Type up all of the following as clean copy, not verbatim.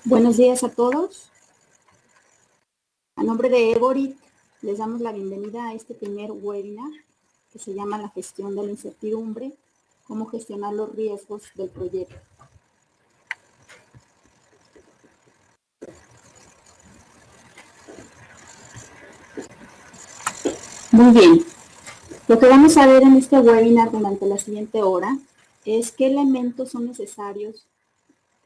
Buenos días a todos. A nombre de Evorit, les damos la bienvenida a este primer webinar que se llama La gestión de la incertidumbre, cómo gestionar los riesgos del proyecto. Muy bien. Lo que vamos a ver en este webinar durante la siguiente hora es qué elementos son necesarios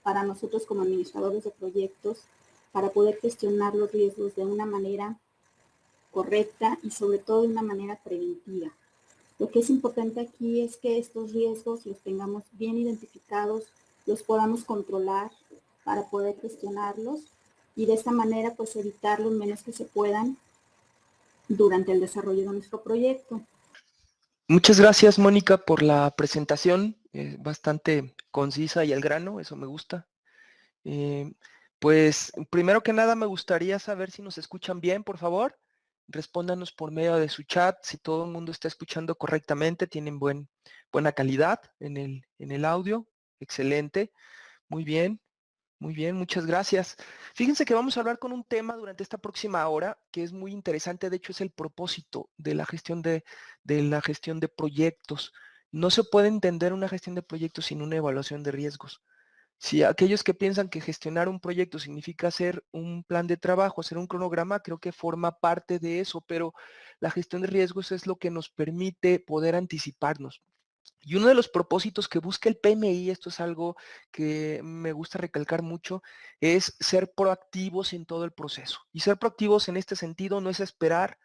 para nosotros como administradores de proyectos para poder gestionar los riesgos de una manera correcta y sobre todo de una manera preventiva. Lo que es importante aquí es que estos riesgos los tengamos bien identificados, los podamos controlar para poder gestionarlos y de esta manera pues evitar lo menos que se puedan durante el desarrollo de nuestro proyecto. Muchas gracias, Mónica, por la presentación, bastante concisa y al grano, eso me gusta. Pues primero que nada me gustaría saber si nos escuchan bien, por favor. Respóndanos por medio de su chat si todo el mundo está escuchando correctamente, tienen buena calidad en el audio. Excelente, muy bien. Muy bien, muchas gracias. Fíjense que vamos a hablar con un tema durante esta próxima hora que es muy interesante. De hecho, es el propósito de la gestión de proyectos. No se puede entender una gestión de proyectos sin una evaluación de riesgos. Si aquellos que piensan que gestionar un proyecto significa hacer un plan de trabajo, hacer un cronograma, creo que forma parte de eso, pero la gestión de riesgos es lo que nos permite poder anticiparnos. Y uno de los propósitos que busca el PMI, esto es algo que me gusta recalcar mucho, es ser proactivos en todo el proceso. Y ser proactivos en este sentido no es esperar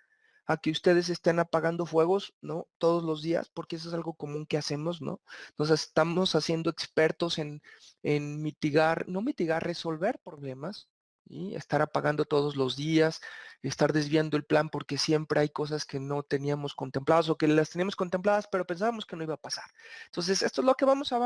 a que ustedes estén apagando fuegos, ¿no? Todos los días, porque eso es algo común que hacemos, ¿no? Entonces estamos haciendo expertos en mitigar, no mitigar, resolver problemas, y estar apagando todos los días, estar desviando el plan porque siempre hay cosas que no teníamos contempladas o que las teníamos contempladas, pero pensábamos que no iba a pasar. Entonces, esto es lo que vamos a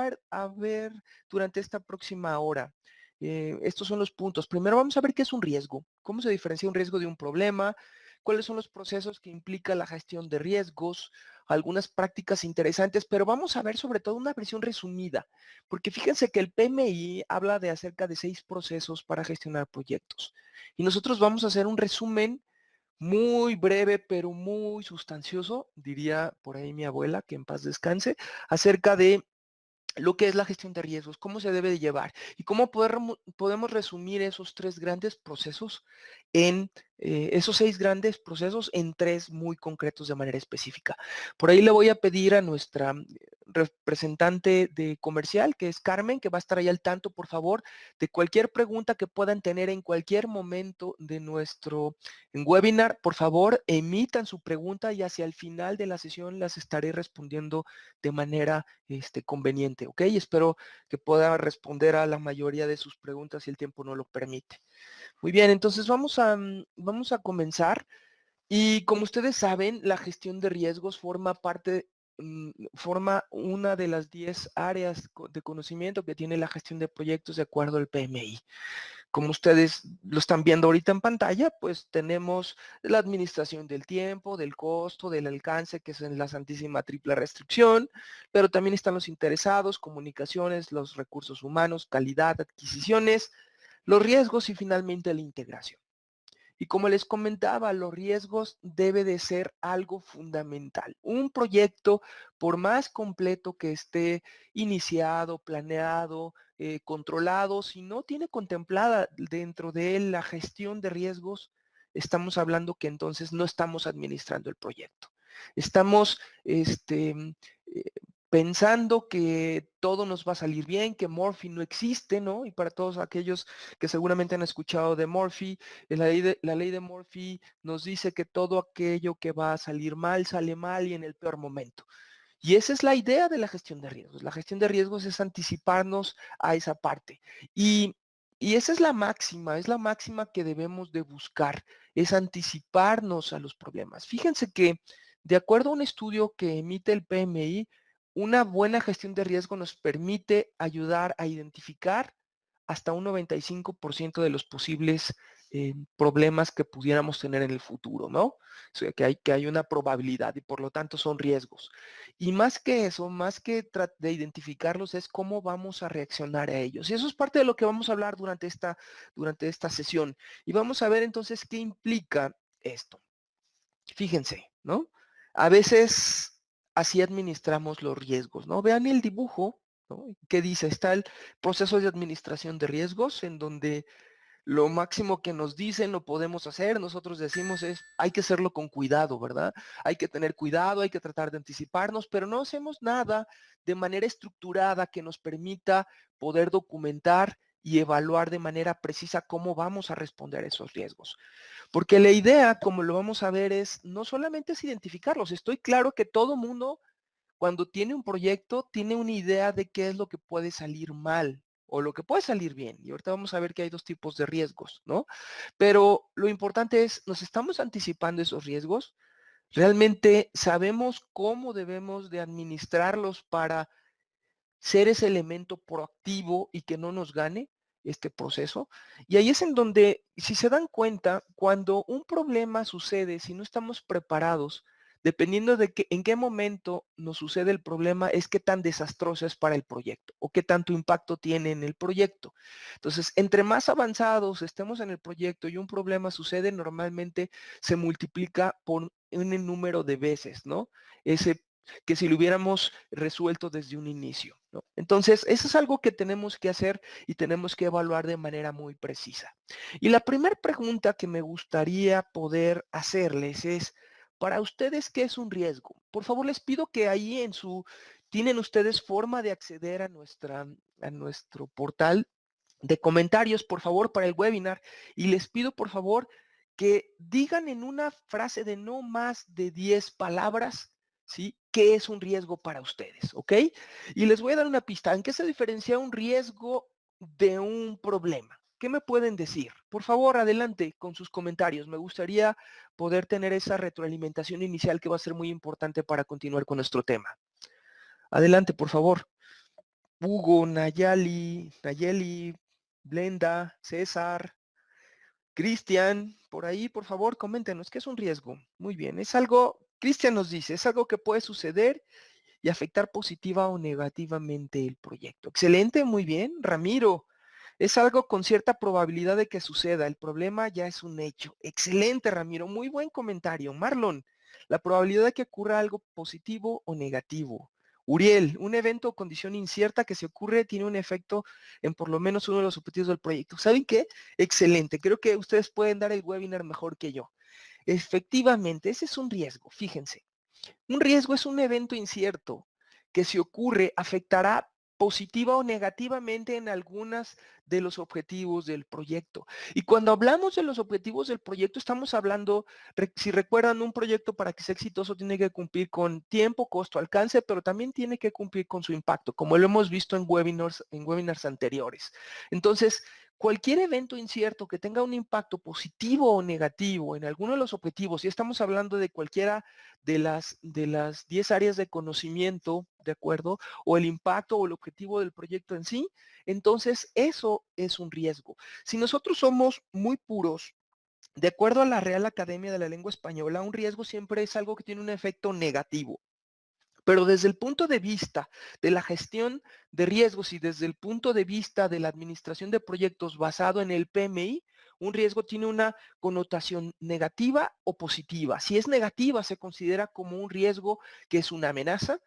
ver durante esta próxima hora. Estos son los puntos. Primero vamos a ver qué es un riesgo, cómo se diferencia un riesgo de un problema, cuáles son los procesos que implica la gestión de riesgos, algunas prácticas interesantes, pero vamos a ver sobre todo una versión resumida, porque fíjense que el PMI habla de acerca de 6 procesos para gestionar proyectos. Y nosotros vamos a hacer un resumen muy breve, pero muy sustancioso, diría por ahí mi abuela, que en paz descanse, acerca de lo que es la gestión de riesgos, cómo se debe de llevar y cómo podemos resumir esos 3 grandes procesos en esos 6 grandes procesos en 3 muy concretos de manera específica. Por ahí le voy a pedir a nuestra representante de comercial, que es Carmen, que va a estar ahí al tanto, por favor, de cualquier pregunta que puedan tener en cualquier momento de nuestro webinar. Por favor, emitan su pregunta y hacia el final de la sesión las estaré respondiendo de manera conveniente, ¿ok? Espero que pueda responder a la mayoría de sus preguntas si el tiempo no lo permite. Muy bien, entonces vamos a comenzar. Y como ustedes saben, la gestión de riesgos forma una de las 10 áreas de conocimiento que tiene la gestión de proyectos de acuerdo al PMI. Como ustedes lo están viendo ahorita en pantalla, pues tenemos la administración del tiempo, del costo, del alcance, que es en la santísima triple restricción, pero también están los interesados, comunicaciones, los recursos humanos, calidad, adquisiciones, los riesgos y finalmente la integración. Y como les comentaba, los riesgos debe de ser algo fundamental. Un proyecto, por más completo que esté iniciado, planeado, controlado, si no tiene contemplada dentro de él la gestión de riesgos, estamos hablando que entonces no estamos administrando el proyecto. Estamos pensando que todo nos va a salir bien, que Murphy no existe, ¿no? Y para todos aquellos que seguramente han escuchado de Murphy, la ley de Murphy nos dice que todo aquello que va a salir mal, sale mal y en el peor momento. Y esa es la idea de la gestión de riesgos. La gestión de riesgos es anticiparnos a esa parte. Y esa es la máxima que debemos de buscar, es anticiparnos a los problemas. Fíjense que de acuerdo a un estudio que emite el PMI, una buena gestión de riesgo nos permite ayudar a identificar hasta un 95% de los posibles problemas que pudiéramos tener en el futuro, ¿no? O sea, que hay una probabilidad y por lo tanto son riesgos. Y más que eso, más que de identificarlos, es cómo vamos a reaccionar a ellos. Y eso es parte de lo que vamos a hablar durante esta sesión. Y vamos a ver entonces qué implica esto. Fíjense, ¿no? A veces así administramos los riesgos, ¿no? Vean el dibujo, ¿no? ¿Qué dice? Está el proceso de administración de riesgos en donde lo máximo que nos dicen lo podemos hacer, nosotros decimos es, hay que hacerlo con cuidado, ¿verdad? Hay que tener cuidado, hay que tratar de anticiparnos, pero no hacemos nada de manera estructurada que nos permita poder documentar y evaluar de manera precisa cómo vamos a responder a esos riesgos. Porque la idea, como lo vamos a ver, es no solamente es identificarlos. Estoy claro que todo mundo, cuando tiene un proyecto, tiene una idea de qué es lo que puede salir mal o lo que puede salir bien. Y ahorita vamos a ver que hay dos tipos de riesgos, ¿no? Pero lo importante es, ¿nos estamos anticipando esos riesgos? ¿Realmente sabemos cómo debemos de administrarlos para ser ese elemento proactivo y que no nos gane este proceso? Y ahí es en donde, si se dan cuenta, cuando un problema sucede, si no estamos preparados, dependiendo de en qué momento nos sucede el problema, es qué tan desastroso es para el proyecto o qué tanto impacto tiene en el proyecto. Entonces, entre más avanzados estemos en el proyecto y un problema sucede, normalmente se multiplica por un número de veces, ¿no? Ese que si lo hubiéramos resuelto desde un inicio, ¿no? Entonces, eso es algo que tenemos que hacer y tenemos que evaluar de manera muy precisa. Y la primera pregunta que me gustaría poder hacerles es, para ustedes, ¿qué es un riesgo? Por favor, les pido que ahí tienen ustedes forma de acceder a nuestro portal de comentarios, por favor, para el webinar. Y les pido, por favor, que digan en una frase de no más de 10 palabras, ¿sí? ¿Qué es un riesgo para ustedes? ¿Ok? Y les voy a dar una pista. ¿En qué se diferencia un riesgo de un problema? ¿Qué me pueden decir? Por favor, adelante con sus comentarios. Me gustaría poder tener esa retroalimentación inicial que va a ser muy importante para continuar con nuestro tema. Adelante, por favor. Hugo, Nayeli, Blenda, César, Cristian, por ahí, por favor, coméntenos, ¿qué es un riesgo? Muy bien, es algo, Cristian nos dice, es algo que puede suceder y afectar positiva o negativamente el proyecto. Excelente, muy bien. Ramiro, es algo con cierta probabilidad de que suceda. El problema ya es un hecho. Excelente, Ramiro. Muy buen comentario. Marlon, la probabilidad de que ocurra algo positivo o negativo. Uriel, un evento o condición incierta que se ocurre tiene un efecto en por lo menos uno de los objetivos del proyecto. ¿Saben qué? Excelente. Creo que ustedes pueden dar el webinar mejor que yo. Efectivamente, ese es un riesgo. Fíjense. Un riesgo es un evento incierto que si ocurre afectará positiva o negativamente en algunas de los objetivos del proyecto. Y cuando hablamos de los objetivos del proyecto, estamos hablando, si recuerdan, un proyecto para que sea exitoso tiene que cumplir con tiempo, costo, alcance, pero también tiene que cumplir con su impacto, como lo hemos visto en webinars anteriores. Entonces, cualquier evento incierto que tenga un impacto positivo o negativo en alguno de los objetivos, y estamos hablando de cualquiera de las 10 áreas de conocimiento, ¿de acuerdo? O el impacto o el objetivo del proyecto en sí, entonces eso es un riesgo. Si nosotros somos muy puros, de acuerdo a la Real Academia de la Lengua Española, un riesgo siempre es algo que tiene un efecto negativo. Pero desde el punto de vista de la gestión de riesgos y desde el punto de vista de la administración de proyectos basado en el PMI, un riesgo tiene una connotación negativa o positiva. Si es negativa, se considera como un riesgo que es una amenaza,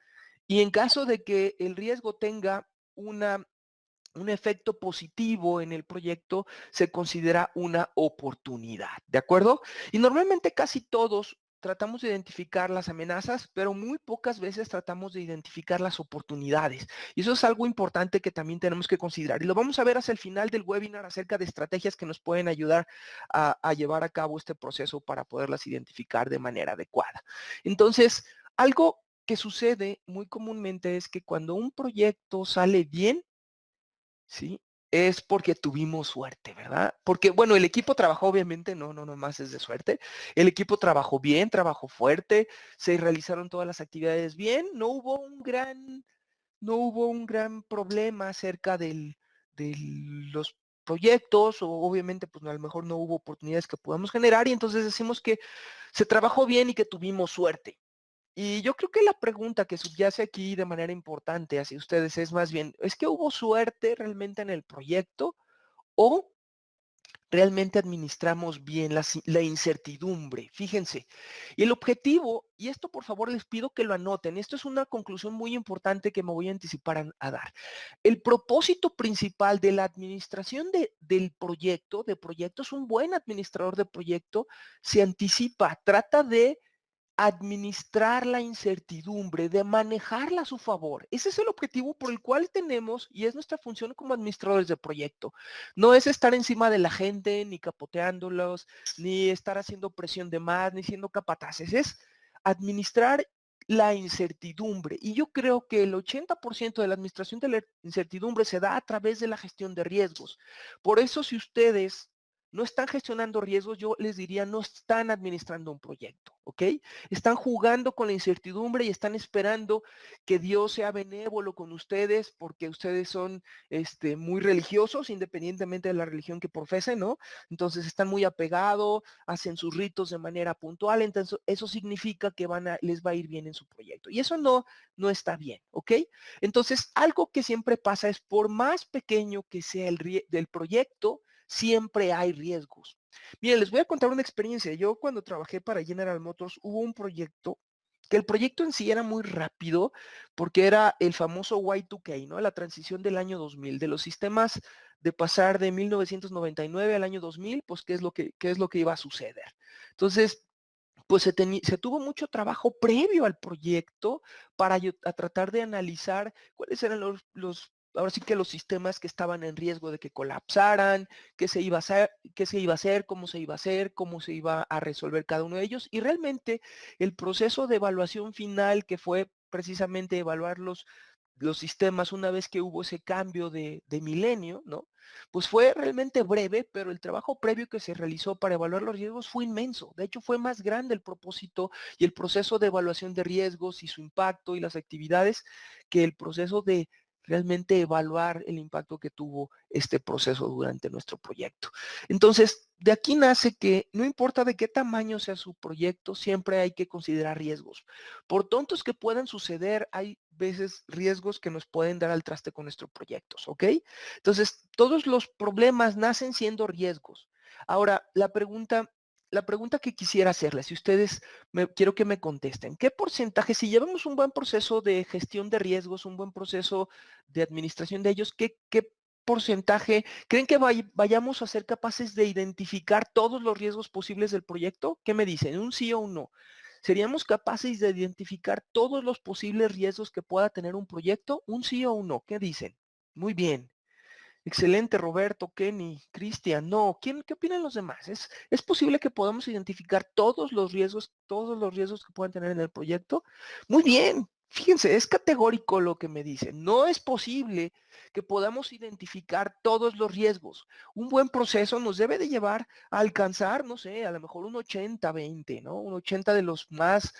y en caso de que el riesgo tenga un efecto positivo en el proyecto, se considera una oportunidad, ¿de acuerdo? Y normalmente casi todos tratamos de identificar las amenazas, pero muy pocas veces tratamos de identificar las oportunidades. Y eso es algo importante que también tenemos que considerar. Y lo vamos a ver hacia el final del webinar acerca de estrategias que nos pueden ayudar a llevar a cabo este proceso para poderlas identificar de manera adecuada. Entonces, algo que sucede muy comúnmente es que cuando un proyecto sale bien, ¿sí? Es porque tuvimos suerte, ¿verdad? Porque, bueno, el equipo trabajó, obviamente, no más es de suerte. El equipo trabajó bien, trabajó fuerte, se realizaron todas las actividades bien, no hubo un gran problema acerca de los proyectos, o obviamente pues a lo mejor no hubo oportunidades que podamos generar, y entonces decimos que se trabajó bien y que tuvimos suerte. Y yo creo que la pregunta que subyace aquí de manera importante hacia ustedes es más bien, ¿es que hubo suerte realmente en el proyecto o realmente administramos bien la incertidumbre? Fíjense, y el objetivo, y esto por favor les pido que lo anoten, esto es una conclusión muy importante que me voy a anticipar a dar. El propósito principal de la administración del proyecto, es un buen administrador de proyecto, se anticipa, trata de administrar la incertidumbre, de manejarla a su favor. Ese es el objetivo por el cual tenemos y es nuestra función como administradores de proyecto. No es estar encima de la gente, ni capoteándolos, ni estar haciendo presión de más, ni siendo capataces. Es administrar la incertidumbre. Y yo creo que el 80% de la administración de la incertidumbre se da a través de la gestión de riesgos. Por eso, si ustedes no están gestionando riesgos, yo les diría, no están administrando un proyecto, ¿ok? Están jugando con la incertidumbre y están esperando que Dios sea benévolo con ustedes porque ustedes son muy religiosos, independientemente de la religión que profesen, ¿no? Entonces están muy apegados, hacen sus ritos de manera puntual, entonces eso significa que les va a ir bien en su proyecto. Y eso no está bien, ¿ok? Entonces, algo que siempre pasa es, por más pequeño que sea del proyecto, siempre hay riesgos. Miren, les voy a contar una experiencia. Yo cuando trabajé para General Motors hubo un proyecto que el proyecto en sí era muy rápido porque era el famoso Y2K, ¿no? La transición del año 2000, de los sistemas de pasar de 1999 al año 2000, pues qué es lo que iba a suceder. Entonces, pues se tuvo mucho trabajo previo al proyecto para a tratar de analizar cuáles eran ahora sí que los sistemas que estaban en riesgo de que colapsaran, qué se iba a hacer, cómo se iba a hacer, cómo se iba a resolver cada uno de ellos. Y realmente el proceso de evaluación final, que fue precisamente evaluar los sistemas una vez que hubo ese cambio de milenio, ¿no? Pues fue realmente breve, pero el trabajo previo que se realizó para evaluar los riesgos fue inmenso. De hecho, fue más grande el propósito y el proceso de evaluación de riesgos y su impacto y las actividades que el proceso de realmente evaluar el impacto que tuvo este proceso durante nuestro proyecto. Entonces, de aquí nace que no importa de qué tamaño sea su proyecto, siempre hay que considerar riesgos. Por tontos que puedan suceder, hay veces riesgos que nos pueden dar al traste con nuestros proyectos, ¿ok? Entonces, todos los problemas nacen siendo riesgos. Ahora, la pregunta que quisiera hacerles, si ustedes quiero que me contesten, ¿qué porcentaje, si llevamos un buen proceso de gestión de riesgos, un buen proceso de administración de ellos, qué porcentaje creen que vayamos a ser capaces de identificar todos los riesgos posibles del proyecto? ¿Qué me dicen? ¿Un sí o un no? ¿Seríamos capaces de identificar todos los posibles riesgos que pueda tener un proyecto? ¿Un sí o un no? ¿Qué dicen? Muy bien. Excelente, Roberto, Kenny, Cristian. No, ¿qué opinan los demás? ¿Es posible que podamos identificar todos los riesgos que puedan tener en el proyecto? Muy bien. Fíjense, es categórico lo que me dicen. No es posible que podamos identificar todos los riesgos. Un buen proceso nos debe de llevar a alcanzar, no sé, a lo mejor un 80-20, ¿no? Un 80 de los más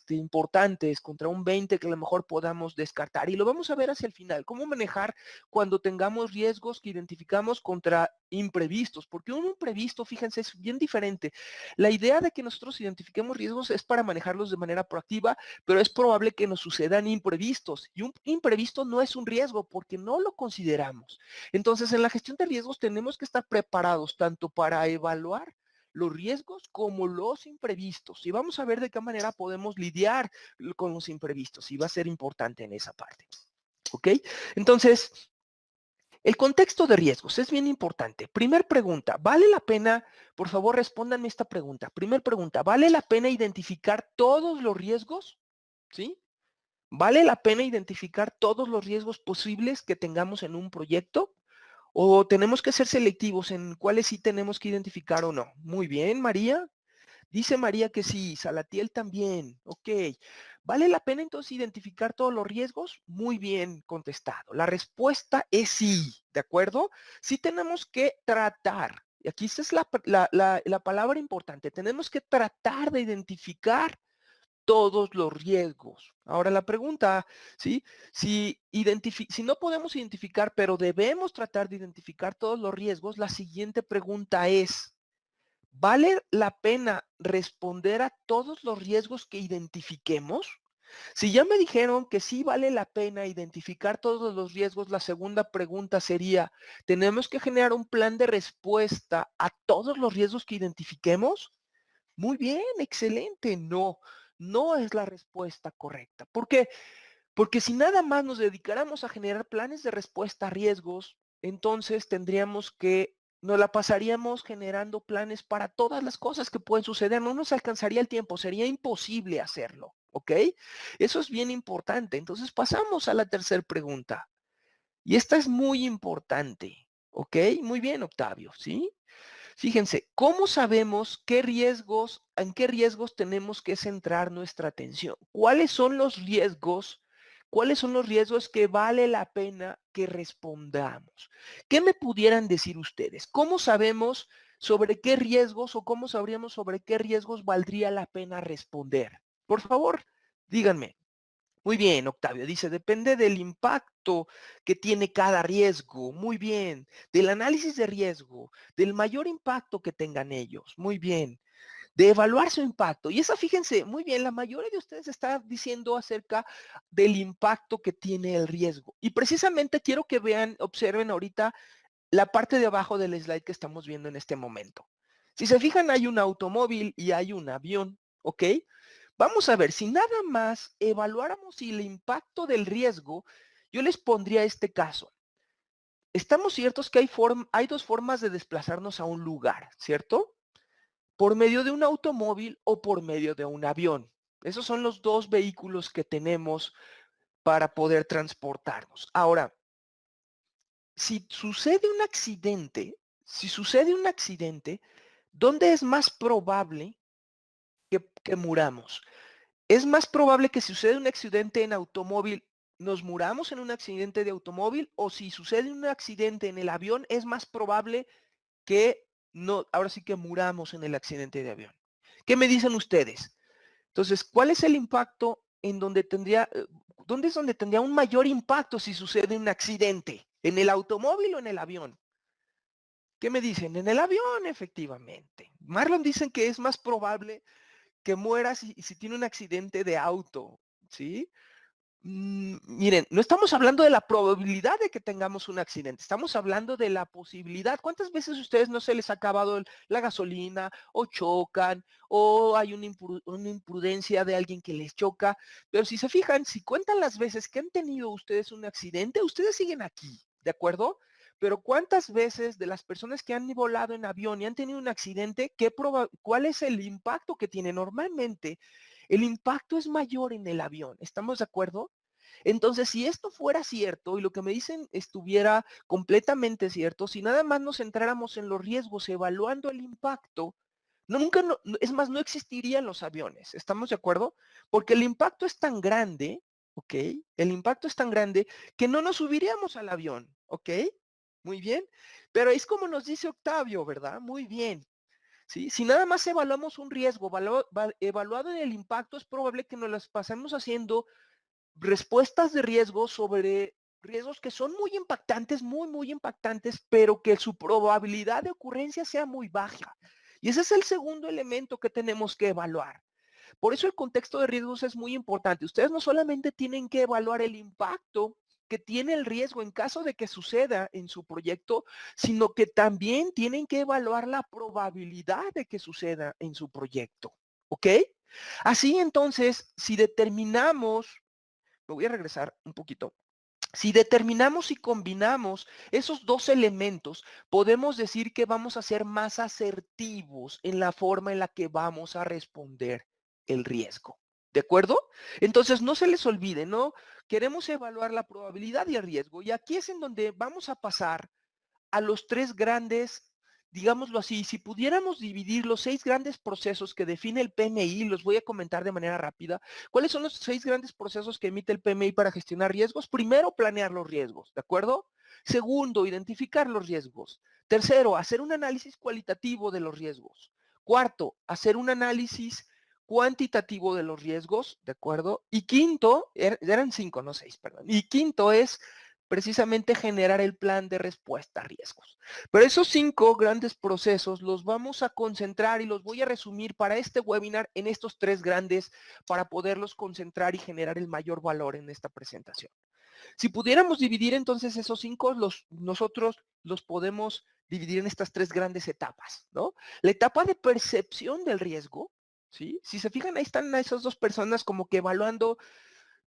importantes contra un 20 que a lo mejor podamos descartar. Y lo vamos a ver hacia el final. ¿Cómo manejar cuando tengamos riesgos que identificamos contra imprevistos? Porque un imprevisto, fíjense, es bien diferente. La idea de que nosotros identifiquemos riesgos es para manejarlos de manera proactiva, pero es probable que nos sucedan imprevistos. Y un imprevisto no es un riesgo porque no lo consideramos. Entonces, en la gestión de riesgos tenemos que estar preparados tanto para evaluar los riesgos como los imprevistos. Y vamos a ver de qué manera podemos lidiar con los imprevistos. Y va a ser importante en esa parte. ¿Ok? Entonces, el contexto de riesgos es bien importante. Primer pregunta, ¿vale la pena? Por favor, respóndanme esta pregunta. Primer pregunta, ¿vale la pena identificar todos los riesgos? ¿Sí? ¿Vale la pena identificar todos los riesgos posibles que tengamos en un proyecto? ¿O tenemos que ser selectivos en cuáles sí tenemos que identificar o no? Muy bien, María. Dice María que sí, Salatiel también. Ok. ¿Vale la pena entonces identificar todos los riesgos? Muy bien contestado. La respuesta es sí, ¿de acuerdo? Sí tenemos que tratar, y aquí esta es la palabra importante, tenemos que tratar de identificar todos los riesgos. Ahora la pregunta, ¿sí? Si no podemos identificar, pero debemos tratar de identificar todos los riesgos, la siguiente pregunta es, ¿vale la pena responder a todos los riesgos que identifiquemos? Si ya me dijeron que sí vale la pena identificar todos los riesgos, la segunda pregunta sería, ¿tenemos que generar un plan de respuesta a todos los riesgos que identifiquemos? Muy bien, excelente. No, no es la respuesta correcta. ¿Por qué? Porque si nada más nos dedicáramos a generar planes de respuesta a riesgos, entonces nos la pasaríamos generando planes para todas las cosas que pueden suceder. No nos alcanzaría el tiempo, sería imposible hacerlo, ¿ok? Eso es bien importante. Entonces pasamos a la tercera pregunta. Y esta es muy importante, ¿ok? Muy bien, Octavio, ¿sí? Fíjense, ¿cómo sabemos en qué riesgos tenemos que centrar nuestra atención? ¿Cuáles son los riesgos? ¿Cuáles son los riesgos que vale la pena que respondamos? ¿Qué me pudieran decir ustedes? ¿Cómo sabemos sobre qué riesgos o cómo sabríamos sobre qué riesgos valdría la pena responder? Por favor, díganme. Muy bien, Octavio. Dice, depende del impacto que tiene cada riesgo. Muy bien. Del análisis de riesgo, del mayor impacto que tengan ellos. Muy bien. De evaluar su impacto. Y esa, fíjense, muy bien, la mayoría de ustedes está diciendo acerca del impacto que tiene el riesgo. Y precisamente quiero que vean, observen ahorita la parte de abajo del slide que estamos viendo en este momento. Si se fijan, hay un automóvil y hay un avión, ¿ok? Vamos a ver, si nada más evaluáramos el impacto del riesgo, yo les pondría este caso. Estamos ciertos que hay dos formas de desplazarnos a un lugar, ¿cierto? Por medio de un automóvil o por medio de un avión. Esos son los dos vehículos que tenemos para poder transportarnos. Ahora, si sucede un accidente, ¿dónde es más probable que muramos? Es más probable que si sucede un accidente en automóvil, nos muramos en un accidente de automóvil, o si sucede un accidente en el avión, es más probable que no, ahora sí que muramos en el accidente de avión. ¿Qué me dicen ustedes? Entonces, ¿cuál es el impacto dónde es donde tendría un mayor impacto si sucede un accidente? ¿En el automóvil o en el avión? ¿Qué me dicen? En el avión, efectivamente. Marlon dicen que es más probable que muera si tiene un accidente de auto, ¿sí? Miren, no estamos hablando de la probabilidad de que tengamos un accidente, estamos hablando de la posibilidad. ¿Cuántas veces a ustedes no se les ha acabado la gasolina o chocan o hay una imprudencia de alguien que les choca? Pero si se fijan, si cuentan las veces que han tenido ustedes un accidente, ustedes siguen aquí, ¿de acuerdo? Pero ¿cuántas veces de las personas que han volado en avión y han tenido un accidente, cuál es el impacto que tiene? Normalmente el impacto es mayor en el avión, ¿estamos de acuerdo? Entonces, si esto fuera cierto y lo que me dicen estuviera completamente cierto, si nada más nos centráramos en los riesgos evaluando el impacto, es más, no existirían los aviones, ¿estamos de acuerdo? Porque el impacto es tan grande, ¿ok? El impacto es tan grande que no nos subiríamos al avión, ¿ok? Muy bien. Pero es como nos dice Octavio, ¿verdad? Muy bien. ¿Sí? Si nada más evaluamos un riesgo evaluado en el impacto, es probable que nos las pasemos haciendo respuestas de riesgo sobre riesgos que son muy impactantes, muy impactantes, pero que su probabilidad de ocurrencia sea muy baja. Y ese es el segundo elemento que tenemos que evaluar. Por eso el contexto de riesgos es muy importante. Ustedes no solamente tienen que evaluar el impacto que tiene el riesgo en caso de que suceda en su proyecto, sino que también tienen que evaluar la probabilidad de que suceda en su proyecto. ¿Ok? Así entonces, si determinamos, me voy a regresar un poquito. Si determinamos y combinamos esos dos elementos, podemos decir que vamos a ser más asertivos en la forma en la que vamos a responder el riesgo. ¿De acuerdo? Entonces, no se les olvide, ¿no? Queremos evaluar la probabilidad y el riesgo. Y aquí es en donde vamos a pasar a los tres grandes, digámoslo así, si pudiéramos dividir los 6 grandes procesos que define el PMI, los voy a comentar de manera rápida. ¿Cuáles son los 6 grandes procesos que emite el PMI para gestionar riesgos? Primero, planear los riesgos, ¿de acuerdo? Segundo, identificar los riesgos. Tercero, hacer un análisis cualitativo de los riesgos. Cuarto, hacer un análisis cuantitativo de los riesgos, ¿de acuerdo? Y quinto, eran 5, no 6, perdón. Y quinto es precisamente generar el plan de respuesta a riesgos. Pero esos 5 grandes procesos los vamos a concentrar y los voy a resumir para este webinar en estos 3 grandes para poderlos concentrar y generar el mayor valor en esta presentación. Si pudiéramos dividir entonces esos 5, nosotros los podemos dividir en estas 3 grandes etapas, ¿no? La etapa de percepción del riesgo, ¿sí? Si se fijan, ahí están esas 2 personas como que evaluando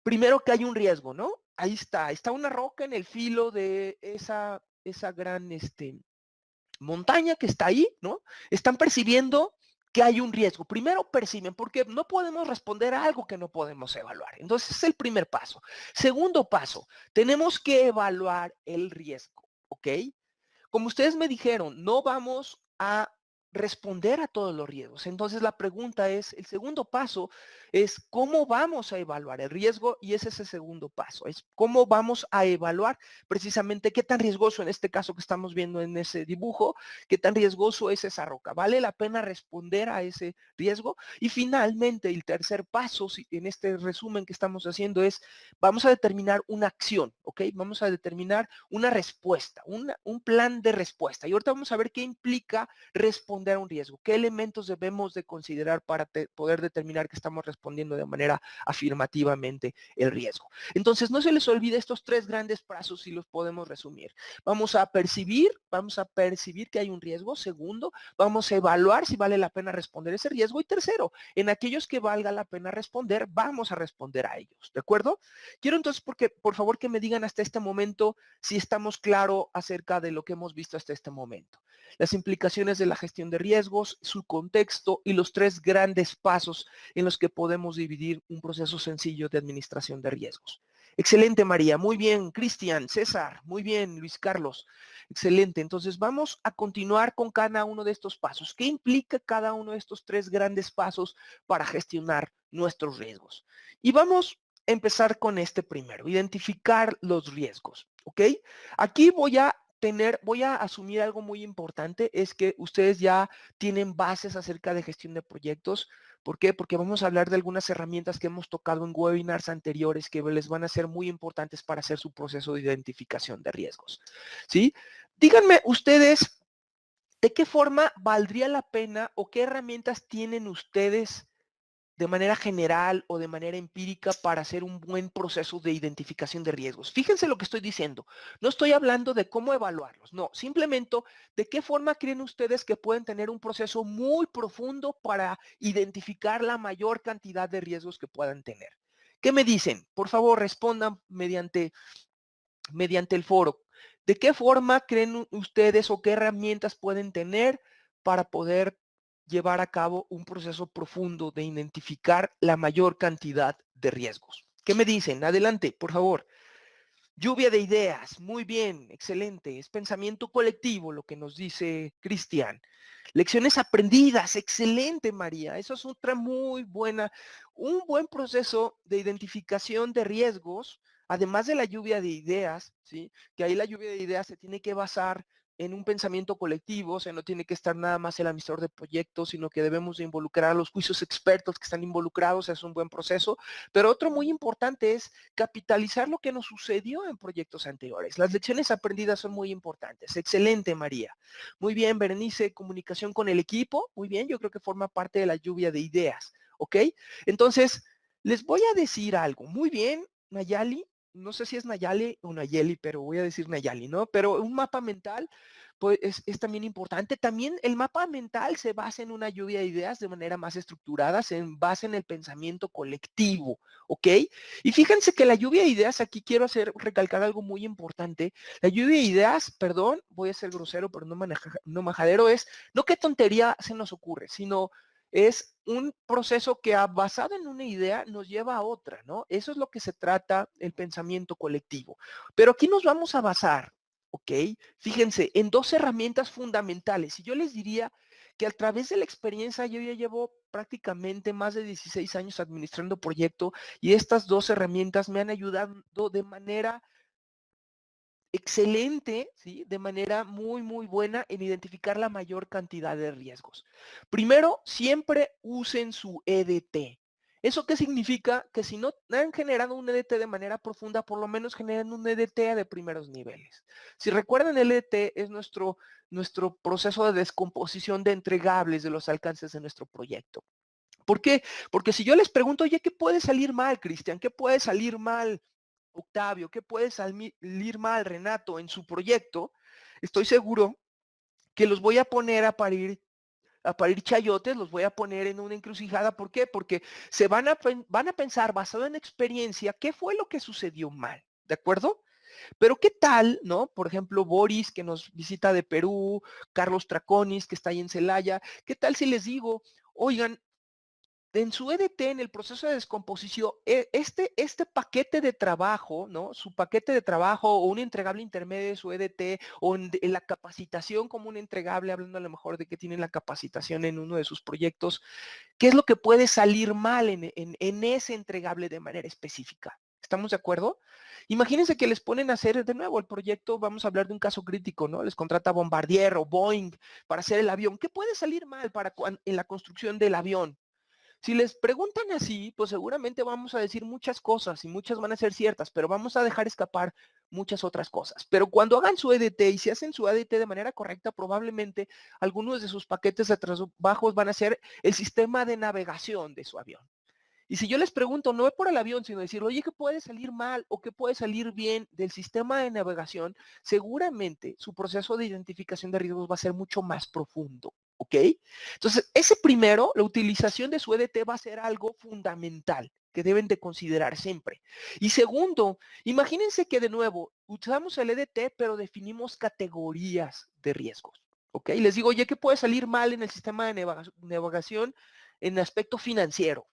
primero que hay un riesgo, ¿no? Ahí está una roca en el filo de esa gran montaña que está ahí, ¿no? Están percibiendo que hay un riesgo. Primero perciben, porque no podemos responder a algo que no podemos evaluar. Entonces, es el primer paso. Segundo paso, tenemos que evaluar el riesgo, ¿ok? Como ustedes me dijeron, no vamos a responder a todos los riesgos. Entonces la pregunta es, el segundo paso es cómo vamos a evaluar el riesgo y ese es el segundo paso, es cómo vamos a evaluar precisamente qué tan riesgoso en este caso que estamos viendo en ese dibujo, qué tan riesgoso es esa roca. ¿Vale la pena responder a ese riesgo? Y finalmente el tercer paso en este resumen que estamos haciendo es vamos a determinar una acción, ¿ok? Vamos a determinar una respuesta, un plan de respuesta. Y ahorita vamos a ver qué implica responder a un riesgo, qué elementos debemos de considerar para poder determinar que estamos respondiendo de manera afirmativamente el riesgo. Entonces, no se les olvide estos 3 grandes pasos y los podemos resumir. Vamos a percibir que hay un riesgo. Segundo, vamos a evaluar si vale la pena responder ese riesgo. Y tercero, en aquellos que valga la pena responder, vamos a responder a ellos, ¿de acuerdo? Quiero entonces, por favor, que me digan hasta este momento si estamos claros acerca de lo que hemos visto hasta este momento. Las implicaciones de la gestión de riesgos, su contexto y los 3 grandes pasos en los que podemos dividir un proceso sencillo de administración de riesgos. Excelente, María. Muy bien, Cristian, César. Muy bien, Luis Carlos. Excelente. Entonces vamos a continuar con cada uno de estos pasos. ¿Qué implica cada uno de estos 3 grandes pasos para gestionar nuestros riesgos? Y vamos empezar con este primero, identificar los riesgos, ¿ok? Aquí voy a asumir algo muy importante, es que ustedes ya tienen bases acerca de gestión de proyectos. ¿Por qué? Porque vamos a hablar de algunas herramientas que hemos tocado en webinars anteriores que les van a ser muy importantes para hacer su proceso de identificación de riesgos, ¿sí? Díganme ustedes, ¿de qué forma valdría la pena o qué herramientas tienen ustedes de manera general o de manera empírica para hacer un buen proceso de identificación de riesgos? Fíjense lo que estoy diciendo. No estoy hablando de cómo evaluarlos, no, simplemente de qué forma creen ustedes que pueden tener un proceso muy profundo para identificar la mayor cantidad de riesgos que puedan tener. ¿Qué me dicen? Por favor, respondan mediante el foro. ¿De qué forma creen ustedes o qué herramientas pueden tener para poder llevar a cabo un proceso profundo de identificar la mayor cantidad de riesgos? ¿Qué me dicen? Adelante, por favor. Lluvia de ideas, muy bien, excelente. Es pensamiento colectivo lo que nos dice Cristian. Lecciones aprendidas, excelente, María. Eso es otra muy buena, un buen proceso de identificación de riesgos, además de la lluvia de ideas, ¿sí? Que ahí la lluvia de ideas se tiene que basar en un pensamiento colectivo, o sea, no tiene que estar nada más el administrador de proyectos, sino que debemos de involucrar a los juicios expertos que están involucrados, es un buen proceso. Pero otro muy importante es capitalizar lo que nos sucedió en proyectos anteriores. Las lecciones aprendidas son muy importantes. Excelente, María. Muy bien, Berenice, comunicación con el equipo. Muy bien, yo creo que forma parte de la lluvia de ideas. ¿Ok? Entonces, les voy a decir algo. Muy bien, Nayali. No sé si es Nayali o Nayeli, pero voy a decir Nayali, ¿no? Pero un mapa mental pues es también importante. También el mapa mental se basa en una lluvia de ideas de manera más estructurada, se basa en el pensamiento colectivo, ¿ok? Y fíjense que la lluvia de ideas, aquí quiero recalcar algo muy importante. La lluvia de ideas, perdón, voy a ser grosero, pero no majadero, es no qué tontería se nos ocurre, sino es un proceso que basado en una idea nos lleva a otra, ¿no? Eso es lo que se trata el pensamiento colectivo. Pero aquí nos vamos a basar, ¿ok? Fíjense, en 2 herramientas fundamentales. Y yo les diría que a través de la experiencia, yo ya llevo prácticamente más de 16 años administrando proyecto y estas 2 herramientas me han ayudado de manera excelente, ¿sí? De manera muy, muy buena en identificar la mayor cantidad de riesgos. Primero, siempre usen su EDT. ¿Eso qué significa? Que si no han generado un EDT de manera profunda, por lo menos generen un EDT de primeros niveles. Si recuerdan, el EDT es nuestro proceso de descomposición de entregables de los alcances de nuestro proyecto. ¿Por qué? Porque si yo les pregunto, oye, ¿qué puede salir mal, Cristian? ¿Qué puede salir mal, Octavio? ¿Qué puede salir mal, Renato, en su proyecto? Estoy seguro que los voy a poner a parir chayotes, los voy a poner en una encrucijada. ¿Por qué? Porque se van a pensar, basado en experiencia, qué fue lo que sucedió mal, ¿de acuerdo? Pero qué tal, ¿no? Por ejemplo, Boris, que nos visita de Perú, Carlos Traconis, que está ahí en Celaya, ¿qué tal si les digo, oigan, en su EDT, en el proceso de descomposición, este paquete de trabajo, ¿no? Su paquete de trabajo o un entregable intermedio de su EDT o en la capacitación como un entregable, hablando a lo mejor de que tienen la capacitación en uno de sus proyectos, ¿qué es lo que puede salir mal en ese entregable de manera específica? ¿Estamos de acuerdo? Imagínense que les ponen a hacer de nuevo el proyecto, vamos a hablar de un caso crítico, ¿no? Les contrata Bombardier o Boeing para hacer el avión. ¿Qué puede salir mal en la construcción del avión? Si les preguntan así, pues seguramente vamos a decir muchas cosas y muchas van a ser ciertas, pero vamos a dejar escapar muchas otras cosas. Pero cuando hagan su EDT y si hacen su EDT de manera correcta, probablemente algunos de sus paquetes de trabajos van a ser el sistema de navegación de su avión. Y si yo les pregunto, no es por el avión, sino decir, oye, ¿qué puede salir mal o qué puede salir bien del sistema de navegación? Seguramente su proceso de identificación de riesgos va a ser mucho más profundo, ¿ok? Entonces, ese primero, la utilización de su EDT va a ser algo fundamental que deben de considerar siempre. Y segundo, imagínense que de nuevo usamos el EDT, pero definimos categorías de riesgos, ¿ok? Les digo, oye, ¿qué puede salir mal en el sistema de navegación en aspecto financiero?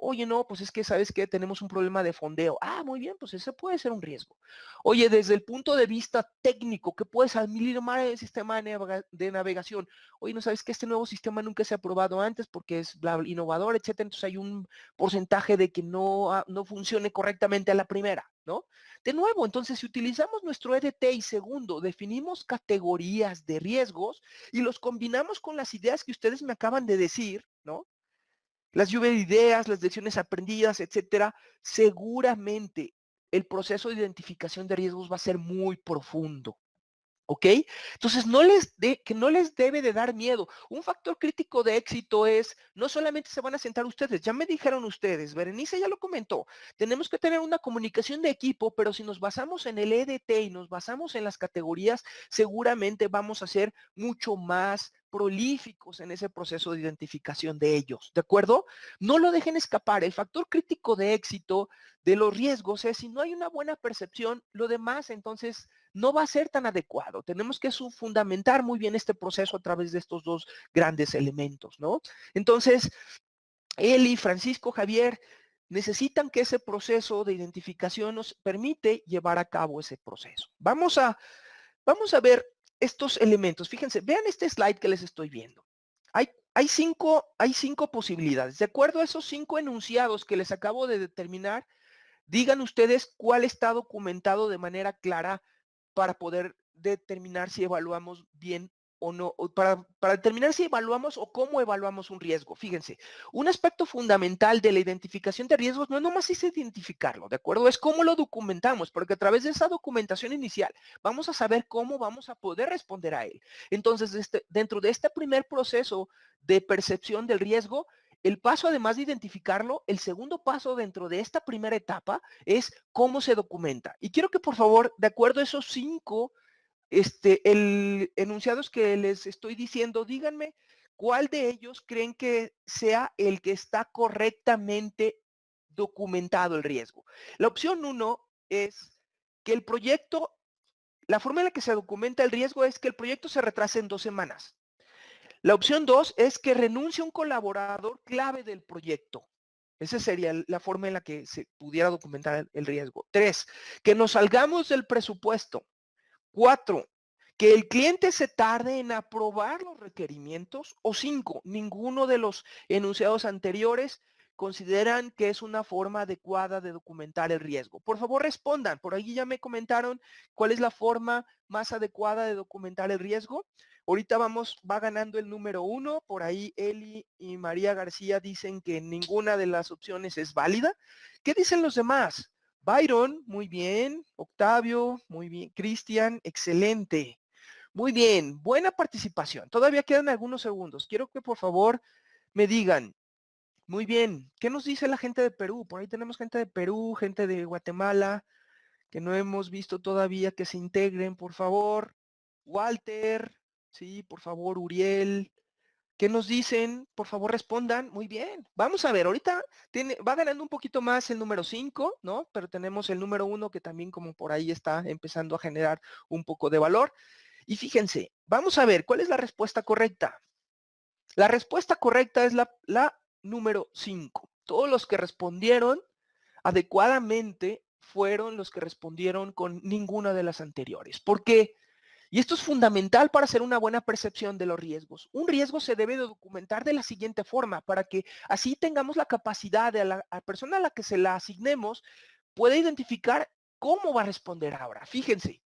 Oye, no, pues es que, ¿sabes qué? Tenemos un problema de fondeo. Ah, muy bien, pues ese puede ser un riesgo. Oye, desde el punto de vista técnico, ¿qué puede salir mal en el sistema de navegación? Oye, ¿no sabes que este nuevo sistema nunca se ha probado antes porque es innovador, etcétera? Entonces hay un porcentaje de que no funcione correctamente a la primera, ¿no? De nuevo, entonces, si utilizamos nuestro EDT y segundo, definimos categorías de riesgos y los combinamos con las ideas que ustedes me acaban de decir, ¿no? Las lluvia de ideas, las lecciones aprendidas, etcétera, seguramente el proceso de identificación de riesgos va a ser muy profundo. ¿Ok? Entonces, que no les debe de dar miedo. Un factor crítico de éxito es, no solamente se van a sentar ustedes, ya me dijeron ustedes, Berenice ya lo comentó, tenemos que tener una comunicación de equipo, pero si nos basamos en el EDT y nos basamos en las categorías, seguramente vamos a ser mucho más prolíficos en ese proceso de identificación de ellos, ¿de acuerdo? No lo dejen escapar. El factor crítico de éxito de los riesgos es, si no hay una buena percepción, lo demás entonces no va a ser tan adecuado. Tenemos que fundamentar muy bien este proceso a través de estos dos grandes elementos, ¿no? Entonces, Eli, Francisco, Javier, necesitan que ese proceso de identificación nos permite llevar a cabo ese proceso. Vamos a ver estos elementos. Fíjense, vean este slide que les estoy viendo. Hay cinco posibilidades. De acuerdo a esos 5 enunciados que les acabo de determinar, digan ustedes cuál está documentado de manera clara para poder determinar si evaluamos bien o no, o para determinar si evaluamos o cómo evaluamos un riesgo. Fíjense, un aspecto fundamental de la identificación de riesgos no nomás es identificarlo, ¿de acuerdo? Es cómo lo documentamos, porque a través de esa documentación inicial vamos a saber cómo vamos a poder responder a él. Entonces, dentro de este primer proceso de percepción del riesgo, el paso, además de identificarlo, el segundo paso dentro de esta primera etapa es cómo se documenta. Y quiero que, por favor, de acuerdo a esos 5 enunciados que les estoy diciendo, díganme cuál de ellos creen que sea el que está correctamente documentado el riesgo. La opción 1 es que el proyecto, la forma en la que se documenta el riesgo es que el proyecto se retrase en 2 semanas. La opción 2 es que renuncie un colaborador clave del proyecto. Esa sería la forma en la que se pudiera documentar el riesgo. 3, que nos salgamos del presupuesto. 4, que el cliente se tarde en aprobar los requerimientos. O 5, ninguno de los enunciados anteriores consideran que es una forma adecuada de documentar el riesgo? Por favor, respondan. Por ahí ya me comentaron cuál es la forma más adecuada de documentar el riesgo. Ahorita va ganando el número 1. Por ahí Eli y María García dicen que ninguna de las opciones es válida. ¿Qué dicen los demás? Byron, muy bien. Octavio, muy bien. Cristian, excelente. Muy bien, buena participación. Todavía quedan algunos segundos. Quiero que por favor me digan, muy bien, ¿qué nos dice la gente de Perú? Por ahí tenemos gente de Perú, gente de Guatemala, que no hemos visto todavía que se integren, por favor. Walter, sí, por favor, Uriel. ¿Qué nos dicen? Por favor, respondan. Muy bien. Vamos a ver, ahorita va ganando un poquito más el número 5, ¿no? Pero tenemos el número 1 que también como por ahí está empezando a generar un poco de valor. Y fíjense, vamos a ver, ¿cuál es la respuesta correcta? La respuesta correcta es la número 5. Todos los que respondieron adecuadamente fueron los que respondieron con ninguna de las anteriores. ¿Por qué? Y esto es fundamental para hacer una buena percepción de los riesgos. Un riesgo se debe de documentar de la siguiente forma, para que así tengamos la capacidad de la persona a la que se la asignemos pueda identificar cómo va a responder ahora. Fíjense,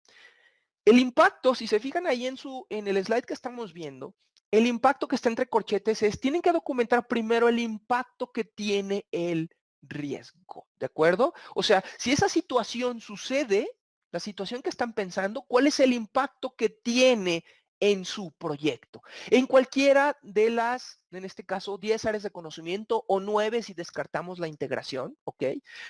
el impacto, si se fijan ahí en el slide que estamos viendo, el impacto que está entre corchetes es, tienen que documentar primero el impacto que tiene el riesgo, ¿de acuerdo? O sea, si esa situación sucede, la situación que están pensando, ¿cuál es el impacto que tiene en su proyecto? En cualquiera de las, en este caso, 10 áreas de conocimiento o 9 si descartamos la integración, ¿ok?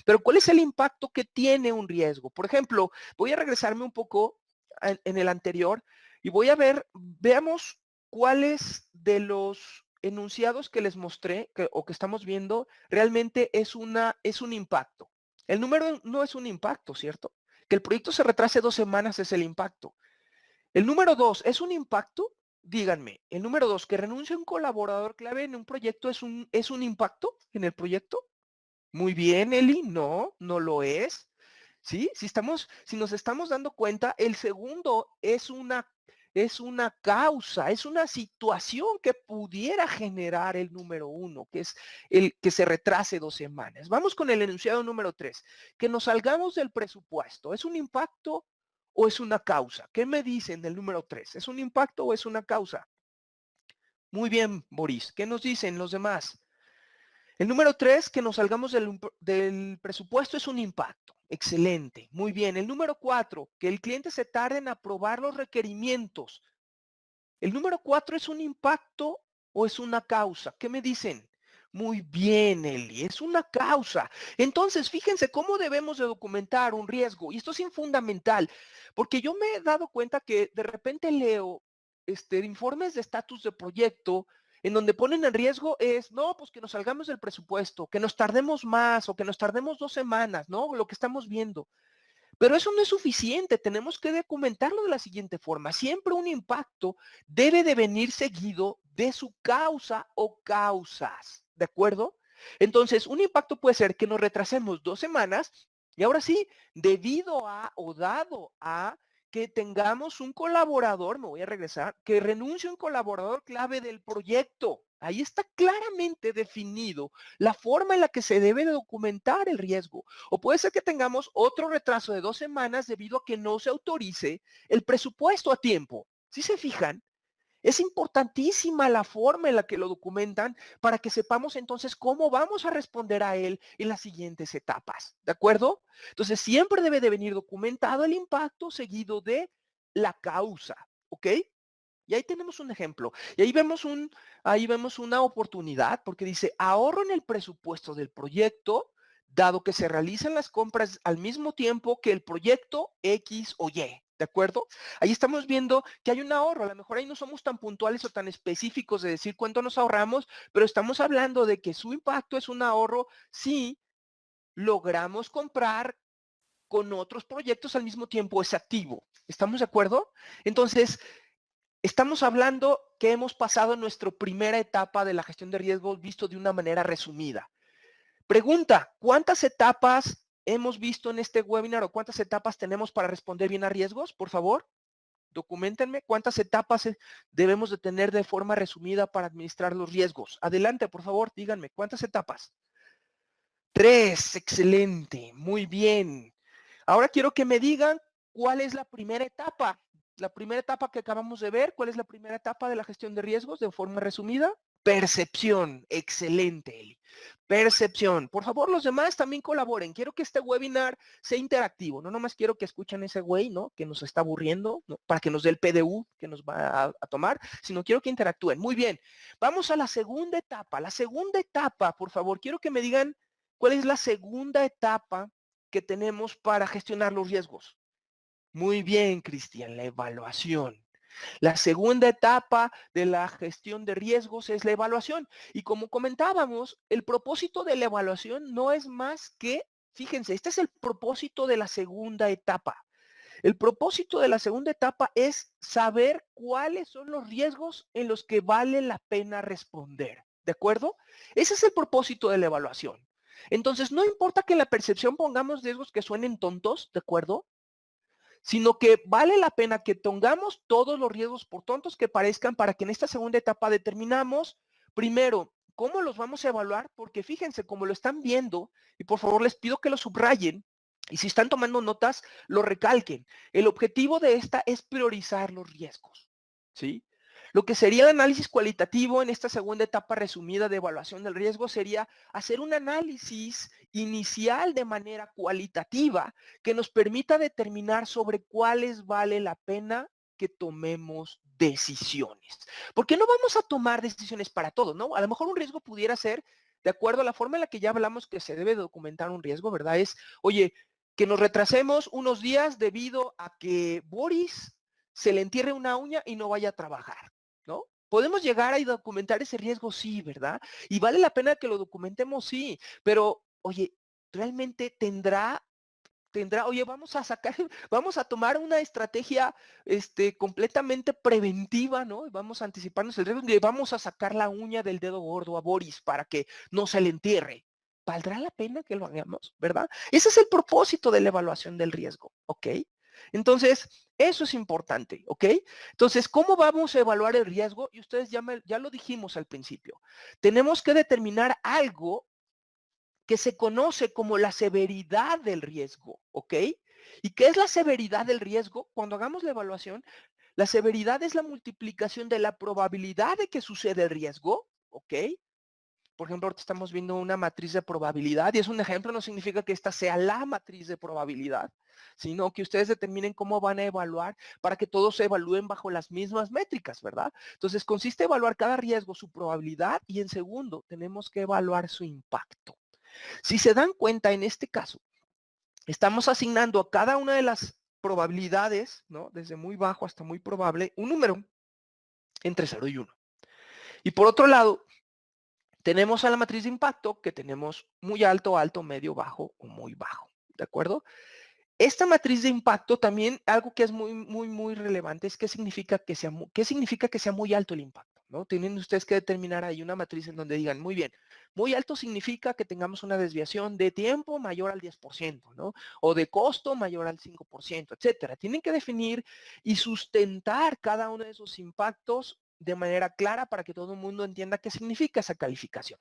Pero ¿cuál es el impacto que tiene un riesgo? Por ejemplo, voy a regresarme un poco en el anterior y voy a ver, veamos cuáles de los enunciados que les mostré o que estamos viendo realmente es un impacto. El número no es un impacto, ¿cierto? Que el proyecto se retrase 2 semanas es el impacto. El número 2 es un impacto. Díganme, el número 2, que renuncie un colaborador clave en un proyecto es un impacto en el proyecto. Muy bien, Eli, no, no lo es. ¿Sí? Si nos estamos dando cuenta, el segundo es una causa, es una situación que pudiera generar el número 1, que es el que se retrase 2 semanas. Vamos con el enunciado número 3, que nos salgamos del presupuesto. ¿Es un impacto o es una causa? ¿Qué me dicen del número 3? ¿Es un impacto o es una causa? Muy bien, Boris. ¿Qué nos dicen los demás? El número 3, que nos salgamos del presupuesto es un impacto. Excelente, muy bien. El número 4, que el cliente se tarde en aprobar los requerimientos. El número 4 es un impacto o es una causa. ¿Qué me dicen? Muy bien, Eli, es una causa. Entonces, fíjense cómo debemos de documentar un riesgo. Y esto es fundamental, porque yo me he dado cuenta que de repente leo informes de estatus de proyecto en donde ponen en riesgo no, pues que nos salgamos del presupuesto, que nos tardemos más o que nos tardemos 2 semanas, ¿no? Lo que estamos viendo. Pero eso no es suficiente, tenemos que documentarlo de la siguiente forma. Siempre un impacto debe de venir seguido de su causa o causas, ¿de acuerdo? Entonces, un impacto puede ser que nos retrasemos 2 semanas y ahora sí, debido a o dado a que tengamos un colaborador, me voy a regresar, que renuncie un colaborador clave del proyecto. Ahí está claramente definido la forma en la que se debe de documentar el riesgo. O puede ser que tengamos otro retraso de 2 semanas debido a que no se autorice el presupuesto a tiempo. ¿Sí se fijan? Es importantísima la forma en la que lo documentan para que sepamos entonces cómo vamos a responder a él en las siguientes etapas. ¿De acuerdo? Entonces siempre debe de venir documentado el impacto seguido de la causa. ¿Ok? Y ahí tenemos un ejemplo. Y ahí vemos una oportunidad porque dice ahorro en el presupuesto del proyecto, dado que se realizan las compras al mismo tiempo que el proyecto X o Y. ¿De acuerdo? Ahí estamos viendo que hay un ahorro. A lo mejor ahí no somos tan puntuales o tan específicos de decir cuánto nos ahorramos, pero estamos hablando de que su impacto es un ahorro si logramos comprar con otros proyectos al mismo tiempo es activo. ¿Estamos de acuerdo? Entonces, estamos hablando que hemos pasado nuestra primera etapa de la gestión de riesgos visto de una manera resumida. Pregunta, ¿cuántas etapas hemos visto en este webinar o cuántas etapas tenemos para responder bien a riesgos? Por favor, documentenme cuántas etapas debemos de tener de forma resumida para administrar los riesgos. Adelante, por favor, díganme, ¿cuántas etapas? 3, excelente, muy bien. Ahora quiero que me digan cuál es la primera etapa. La primera etapa que acabamos de ver, ¿cuál es la primera etapa de la gestión de riesgos de forma resumida? Percepción, excelente, Eli. Percepción. Por favor, los demás también colaboren. Quiero que este webinar sea interactivo. No nomás quiero que escuchen ese güey, ¿no? Que nos está aburriendo, ¿no? Para que nos dé el PDU que nos va a tomar, sino quiero que interactúen. Muy bien. Vamos a la segunda etapa. La segunda etapa, por favor, quiero que me digan cuál es la segunda etapa que tenemos para gestionar los riesgos. Muy bien, Cristian, la evaluación. La segunda etapa de la gestión de riesgos es la evaluación. Y como comentábamos, el propósito de la evaluación no es más que, fíjense, este es el propósito de la segunda etapa. El propósito de la segunda etapa es saber cuáles son los riesgos en los que vale la pena responder. ¿De acuerdo? Ese es el propósito de la evaluación. Entonces, no importa que en la percepción pongamos riesgos que suenen tontos, ¿de acuerdo? Sino que vale la pena que tengamos todos los riesgos, por tontos que parezcan, para que en esta segunda etapa determinamos, primero, cómo los vamos a evaluar, porque fíjense, como lo están viendo, y por favor les pido que lo subrayen, y si están tomando notas, lo recalquen. El objetivo de esta es priorizar los riesgos, ¿sí? Lo que sería el análisis cualitativo en esta segunda etapa resumida de evaluación del riesgo sería hacer un análisis inicial de manera cualitativa que nos permita determinar sobre cuáles vale la pena que tomemos decisiones. Porque no vamos a tomar decisiones para todo, ¿no? A lo mejor un riesgo pudiera ser, de acuerdo a la forma en la que ya hablamos que se debe documentar un riesgo, ¿verdad? Es, oye, que nos retrasemos unos días debido a que Boris se le entierre una uña y no vaya a trabajar, ¿no? Podemos llegar a documentar ese riesgo, sí, ¿verdad? Y vale la pena que lo documentemos, sí, pero, oye, ¿realmente tendrá, oye, vamos a sacar, vamos a tomar una estrategia completamente preventiva, ¿no? Vamos a anticiparnos el riesgo y vamos a sacar la uña del dedo gordo a Boris para que no se le entierre? ¿Valdrá la pena que lo hagamos, verdad? Ese es el propósito de la evaluación del riesgo, ¿ok? Entonces, eso es importante, ¿ok? Entonces, ¿cómo vamos a evaluar el riesgo? Y ustedes ya lo dijimos al principio. Tenemos que determinar algo que se conoce como la severidad del riesgo, ¿ok? ¿Y qué es la severidad del riesgo? Cuando hagamos la evaluación, la severidad es la multiplicación de la probabilidad de que suceda el riesgo, ¿ok? Por ejemplo, ahorita estamos viendo una matriz de probabilidad y es un ejemplo, no significa que esta sea la matriz de probabilidad, sino que ustedes determinen cómo van a evaluar para que todos se evalúen bajo las mismas métricas, ¿verdad? Entonces, consiste en evaluar cada riesgo, su probabilidad y en segundo, tenemos que evaluar su impacto. Si se dan cuenta, en este caso, estamos asignando a cada una de las probabilidades, ¿no? Desde muy bajo hasta muy probable, un número entre 0 y 1. Y por otro lado, tenemos a la matriz de impacto que tenemos muy alto, alto, medio, bajo o muy bajo, ¿de acuerdo? Esta matriz de impacto también, algo que es muy relevante es qué significa que sea muy alto el impacto, ¿no? Tienen ustedes que determinar ahí una matriz en donde digan, muy bien, muy alto significa que tengamos una desviación de tiempo mayor al 10%, ¿no? O de costo mayor al 5%, etcétera. Tienen que definir y sustentar cada uno de esos impactos de manera clara para que todo el mundo entienda qué significa esa calificación.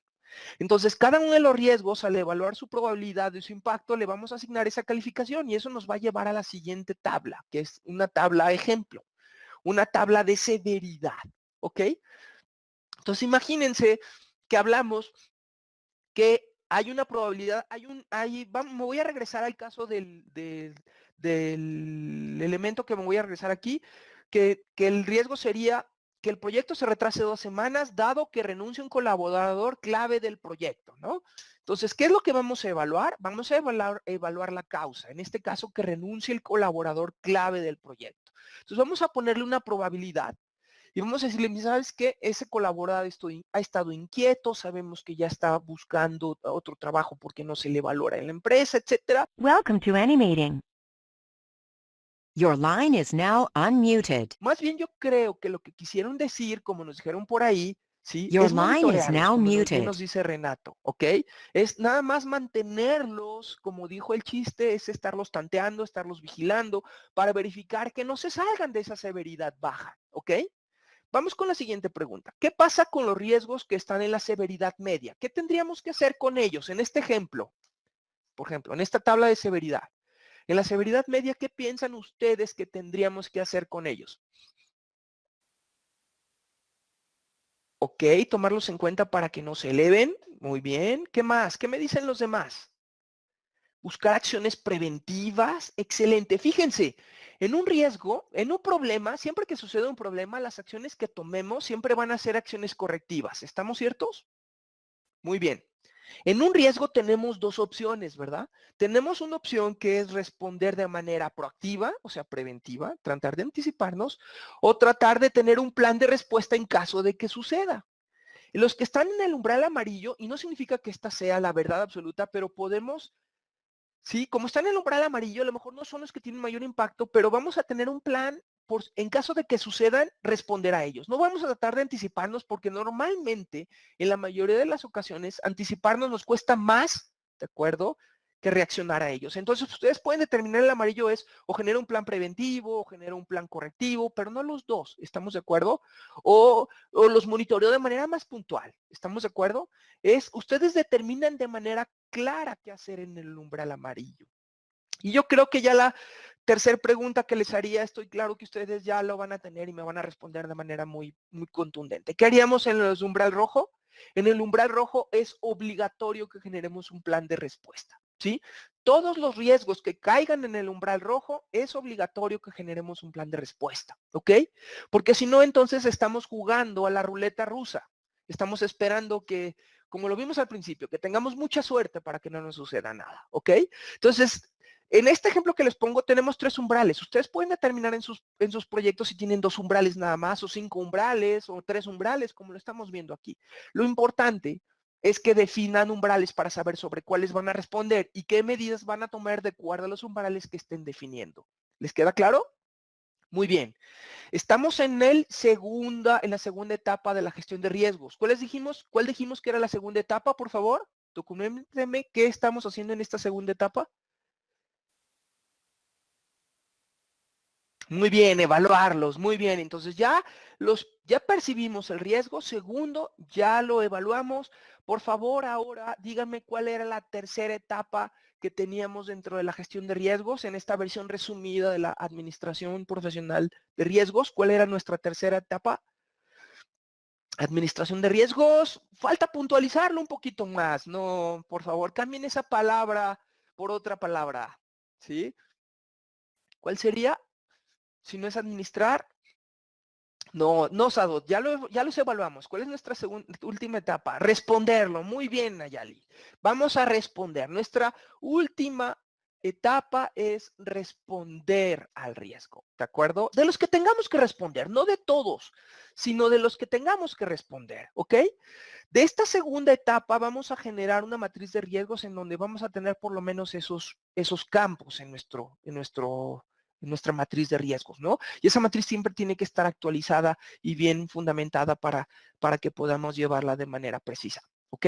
Entonces, cada uno de los riesgos, al evaluar su probabilidad de su impacto, le vamos a asignar esa calificación y eso nos va a llevar a la siguiente tabla, que es una tabla ejemplo, una tabla de severidad, ¿ok? Entonces, imagínense que hablamos que hay una probabilidad, me voy a regresar al caso del elemento que me voy a regresar aquí, que el riesgo sería que el proyecto se retrase 2 semanas, dado que renuncie un colaborador clave del proyecto, ¿no? Entonces, ¿qué es lo que vamos a evaluar? Vamos a evaluar la causa, en este caso que renuncie el colaborador clave del proyecto. Entonces, vamos a ponerle una probabilidad y vamos a decirle, ¿sabes qué? Ese colaborador ha estado inquieto, sabemos que ya está buscando otro trabajo porque no se le valora en la empresa, etcétera. Welcome to any meeting. Your line is now unmuted. Más bien yo creo que lo que quisieron decir, como nos dijeron por ahí, ¿sí? Your Es line is monitorearlos, now como bien muted. nos dice Renato, ¿ok? Es nada más mantenerlos, como dijo el chiste, es estarlos tanteando, estarlos vigilando para verificar que no se salgan de esa severidad baja, ¿ok? Vamos con la siguiente pregunta. ¿Qué pasa con los riesgos que están en la severidad media? ¿Qué tendríamos que hacer con ellos en este ejemplo? Por ejemplo, en esta tabla de severidad. En la severidad media, ¿qué piensan ustedes que tendríamos que hacer con ellos? Ok, tomarlos en cuenta para que no se eleven. Muy bien. ¿Qué más? ¿Qué me dicen los demás? Buscar acciones preventivas. Excelente. Fíjense, en un riesgo, en un problema, siempre que sucede un problema, las acciones que tomemos siempre van a ser acciones correctivas. ¿Estamos ciertos? Muy bien. En un riesgo tenemos dos opciones, ¿verdad? Tenemos una opción que es responder de manera proactiva, o sea, preventiva, tratar de anticiparnos, o tratar de tener un plan de respuesta en caso de que suceda. Los que están en el umbral amarillo, y no significa que esta sea la verdad absoluta, pero podemos, sí, como están en el umbral amarillo, a lo mejor no son los que tienen mayor impacto, pero vamos a tener un plan en caso de que sucedan, responder a ellos. No vamos a tratar de anticiparnos porque normalmente, en la mayoría de las ocasiones, anticiparnos nos cuesta más, ¿de acuerdo?, que reaccionar a ellos. Entonces, ustedes pueden determinar el amarillo es o genera un plan preventivo o genera un plan correctivo, pero no los dos, ¿estamos de acuerdo? O los monitoreo de manera más puntual, ¿estamos de acuerdo? Ustedes determinan de manera clara qué hacer en el umbral amarillo. Y yo creo que ya la tercera pregunta que les haría, estoy claro que ustedes ya lo van a tener y me van a responder de manera muy, muy contundente. ¿Qué haríamos en el umbral rojo? En el umbral rojo es obligatorio que generemos un plan de respuesta, ¿sí? Todos los riesgos que caigan en el umbral rojo es obligatorio que generemos un plan de respuesta, ¿ok? Porque si no, entonces estamos jugando a la ruleta rusa. Estamos esperando que, como lo vimos al principio, que tengamos mucha suerte para que no nos suceda nada, ¿ok? Entonces, en este ejemplo que les pongo tenemos 3 umbrales. Ustedes pueden determinar en sus proyectos si tienen 2 umbrales nada más, o 5 umbrales, o 3 umbrales, como lo estamos viendo aquí. Lo importante es que definan umbrales para saber sobre cuáles van a responder y qué medidas van a tomar de acuerdo a los umbrales que estén definiendo. ¿Les queda claro? Muy bien. Estamos en la segunda etapa de la gestión de riesgos. ¿Cuál dijimos que era la segunda etapa, por favor? Documentenme qué estamos haciendo en esta segunda etapa. Muy bien, evaluarlos, muy bien. Entonces ya percibimos el riesgo. Segundo, ya lo evaluamos. Por favor, ahora díganme cuál era la tercera etapa que teníamos dentro de la gestión de riesgos en esta versión resumida de la administración profesional de riesgos. ¿Cuál era nuestra tercera etapa? Administración de riesgos. Falta puntualizarlo un poquito más. No, por favor, cambien esa palabra por otra palabra. ¿Sí? ¿Cuál sería? Si no es administrar. No, Sadot, ya los evaluamos. ¿Cuál es nuestra última etapa? Responderlo. Muy bien, Nayali. Vamos a responder. Nuestra última etapa es responder al riesgo, ¿de acuerdo? De los que tengamos que responder, no de todos, sino de los que tengamos que responder, ¿ok? De esta segunda etapa vamos a generar una matriz de riesgos en donde vamos a tener por lo menos esos campos en nuestra matriz de riesgos, ¿no? Y esa matriz siempre tiene que estar actualizada y bien fundamentada para que podamos llevarla de manera precisa, ¿ok?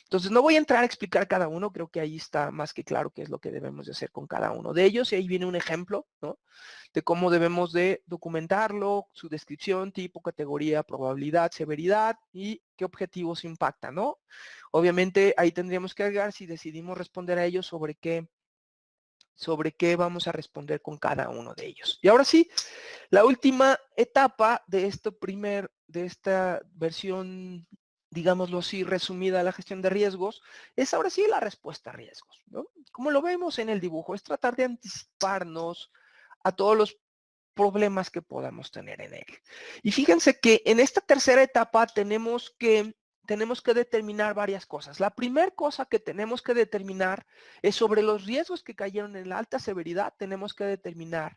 Entonces no voy a entrar a explicar cada uno, creo que ahí está más que claro qué es lo que debemos de hacer con cada uno de ellos, y ahí viene un ejemplo, ¿no?, de cómo debemos de documentarlo, su descripción, tipo, categoría, probabilidad, severidad y qué objetivos impactan, ¿no? Obviamente ahí tendríamos que agregar si decidimos responder a ellos sobre qué vamos a responder con cada uno de ellos. Y ahora sí, la última etapa de esta versión, digámoslo así, resumida de la gestión de riesgos, es ahora sí la respuesta a riesgos, ¿no? Como lo vemos en el dibujo, es tratar de anticiparnos a todos los problemas que podamos tener en él. Y fíjense que en esta tercera etapa tenemos que determinar varias cosas. La primera cosa que tenemos que determinar es sobre los riesgos que cayeron en la alta severidad, tenemos que determinar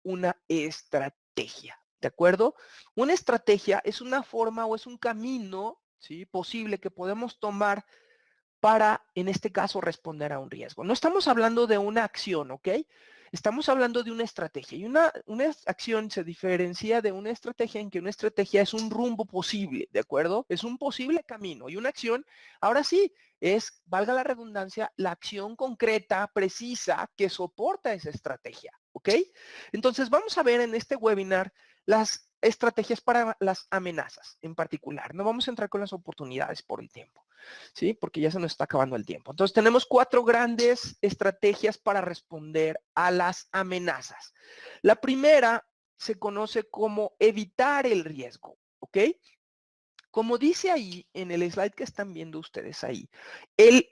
una estrategia, ¿de acuerdo? Una estrategia es una forma o es un camino, ¿sí?, posible que podemos tomar para, en este caso, responder a un riesgo. No estamos hablando de una acción, ¿ok? Estamos hablando de una estrategia. Y una acción se diferencia de una estrategia en que una estrategia es un rumbo posible, ¿de acuerdo? Es un posible camino. Y una acción, ahora sí, es, valga la redundancia, la acción concreta, precisa, que soporta esa estrategia, ¿ok? Entonces, vamos a ver en este webinar las estrategias para las amenazas en particular. No vamos a entrar con las oportunidades por el tiempo. ¿sí? Porque ya se nos está acabando el tiempo. Entonces tenemos 4 grandes estrategias para responder a las amenazas. La primera se conoce como evitar el riesgo, ¿ok? Como dice ahí en el slide que están viendo ustedes ahí, el